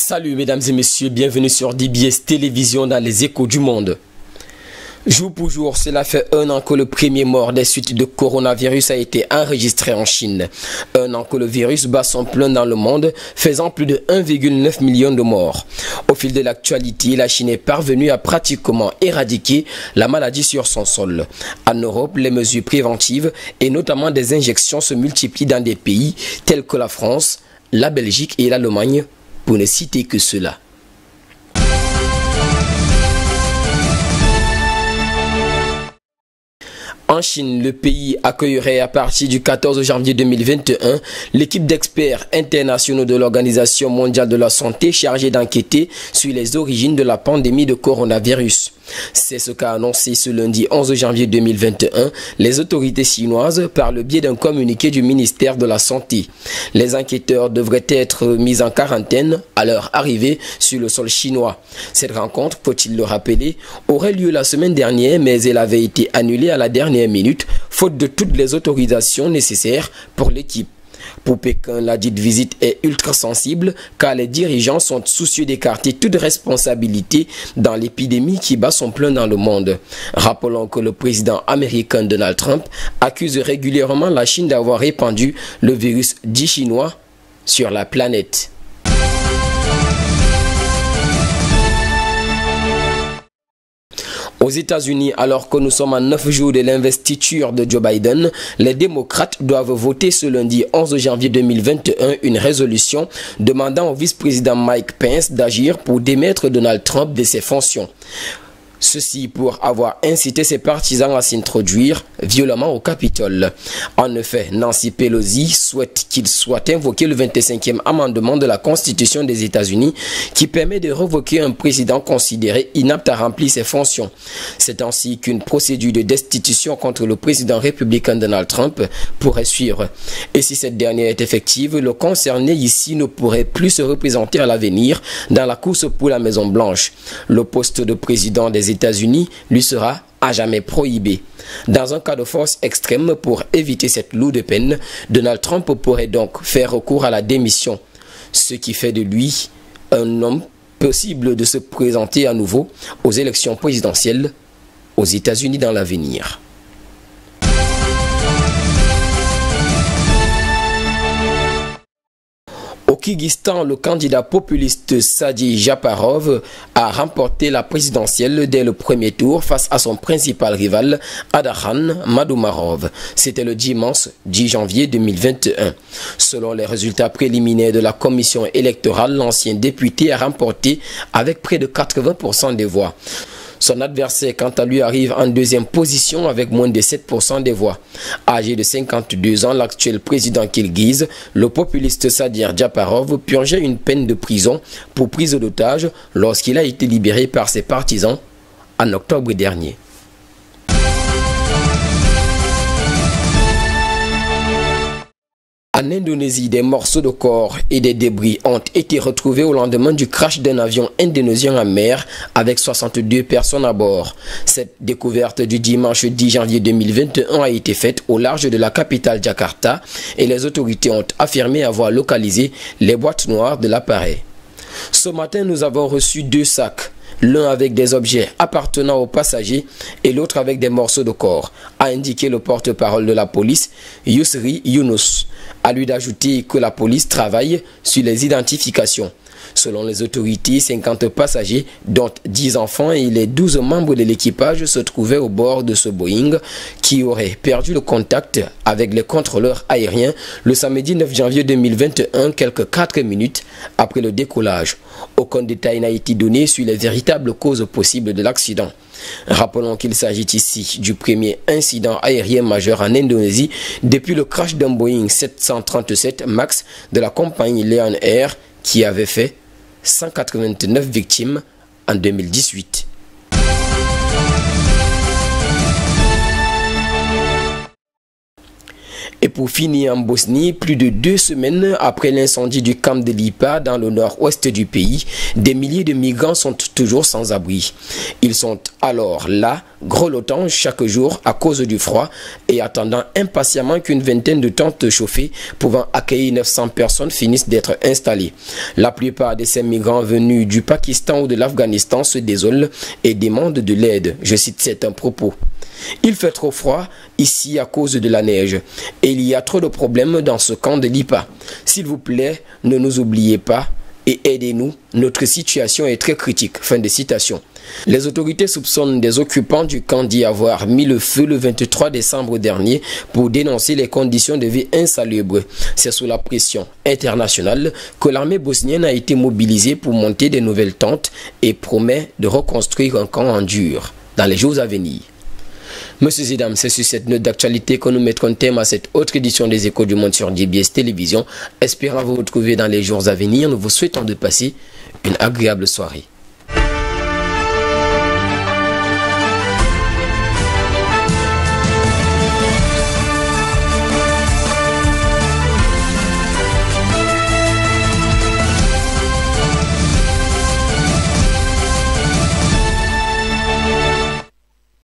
Salut mesdames et messieurs, bienvenue sur DBS Télévision dans les échos du monde. Jour pour jour, cela fait un an que le premier mort des suites de coronavirus a été enregistré en Chine. Un an que le virus bat son plein dans le monde, faisant plus de 1,9 million de morts. Au fil de l'actualité, la Chine est parvenue à pratiquement éradiquer la maladie sur son sol. En Europe, les mesures préventives et notamment des injections se multiplient dans des pays tels que la France, la Belgique et l'Allemagne, pour ne citer que cela. En Chine, le pays accueillerait à partir du 14 janvier 2021 l'équipe d'experts internationaux de l'Organisation mondiale de la santé chargée d'enquêter sur les origines de la pandémie de coronavirus. C'est ce qu'a annoncé ce lundi 11 janvier 2021 les autorités chinoises par le biais d'un communiqué du ministère de la Santé. Les enquêteurs devraient être mis en quarantaine à leur arrivée sur le sol chinois. Cette rencontre, faut-il le rappeler, aurait lieu la semaine dernière, mais elle avait été annulée à la dernière minute, faute de toutes les autorisations nécessaires pour l'équipe. Pour Pékin, la dite visite est ultra sensible car les dirigeants sont soucieux d'écarter toute responsabilité dans l'épidémie qui bat son plein dans le monde. Rappelons que le président américain Donald Trump accuse régulièrement la Chine d'avoir répandu le virus dit chinois sur la planète. Aux États-Unis, alors que nous sommes à 9 jours de l'investiture de Joe Biden, les démocrates doivent voter ce lundi 11 janvier 2021 une résolution demandant au vice-président Mike Pence d'agir pour démettre Donald Trump de ses fonctions. Ceci pour avoir incité ses partisans à s'introduire violemment au Capitole. En effet, Nancy Pelosi souhaite qu'il soit invoqué le 25e amendement de la Constitution des États-Unis qui permet de révoquer un président considéré inapte à remplir ses fonctions. C'est ainsi qu'une procédure de destitution contre le président républicain Donald Trump pourrait suivre. Et si cette dernière est effective, le concerné ici ne pourrait plus se représenter à l'avenir dans la course pour la Maison-Blanche. Le poste de président des États-Unis lui sera à jamais prohibé. Dans un cas de force extrême, pour éviter cette lourde peine, Donald Trump pourrait donc faire recours à la démission, ce qui fait de lui un homme possible de se présenter à nouveau aux élections présidentielles aux États-Unis dans l'avenir. Au Kyrgyzstan, le candidat populiste Sadir Japarov a remporté la présidentielle dès le premier tour face à son principal rival Adakhan Madumarov. C'était le dimanche 10 janvier 2021. Selon les résultats préliminaires de la commission électorale, l'ancien député a remporté avec près de 80% des voix. Son adversaire, quant à lui, arrive en deuxième position avec moins de 7% des voix. Âgé de 52 ans, l'actuel président kirghize, le populiste Sadir Japarov, purgeait une peine de prison pour prise d'otage lorsqu'il a été libéré par ses partisans en octobre dernier. En Indonésie, des morceaux de corps et des débris ont été retrouvés au lendemain du crash d'un avion indonésien en mer avec 62 personnes à bord. Cette découverte du dimanche 10 janvier 2021 a été faite au large de la capitale Jakarta et les autorités ont affirmé avoir localisé les boîtes noires de l'appareil. Ce matin, nous avons reçu 2 sacs. L'un avec des objets appartenant aux passagers et l'autre avec des morceaux de corps, a indiqué le porte-parole de la police, Yusri Yunus. À lui d'ajouter que la police travaille sur les identifications. Selon les autorités, 50 passagers, dont 10 enfants et les 12 membres de l'équipage se trouvaient au bord de ce Boeing qui aurait perdu le contact avec les contrôleurs aériens le samedi 9 janvier 2021, quelques 4 minutes après le décollage. Aucun détail n'a été donné sur les véritables causes possibles de l'accident. Rappelons qu'il s'agit ici du premier incident aérien majeur en Indonésie depuis le crash d'un Boeing 737 MAX de la compagnie Lion Air qui avait fait 189 victimes en 2018. Et pour finir en Bosnie, plus de 2 semaines après l'incendie du camp de Lipa dans le nord-ouest du pays, des milliers de migrants sont toujours sans abri. Ils sont alors là, grelottant chaque jour à cause du froid et attendant impatiemment qu'une vingtaine de tentes chauffées pouvant accueillir 900 personnes finissent d'être installées. La plupart de ces migrants venus du Pakistan ou de l'Afghanistan se désolent et demandent de l'aide. Je cite certains propos. Il fait trop froid ici à cause de la neige et il y a trop de problèmes dans ce camp de Lipa. S'il vous plaît, ne nous oubliez pas et aidez-nous. Notre situation est très critique. Fin de citation. Les autorités soupçonnent des occupants du camp d'y avoir mis le feu le 23 décembre dernier pour dénoncer les conditions de vie insalubres. C'est sous la pression internationale que l'armée bosnienne a été mobilisée pour monter des nouvelles tentes et promet de reconstruire un camp en dur dans les jours à venir. Monsieur et dames, c'est sur cette note d'actualité que nous mettrons thème à cette autre édition des Échos du Monde sur DBS Télévision. Espérant vous retrouver dans les jours à venir, nous vous souhaitons de passer une agréable soirée.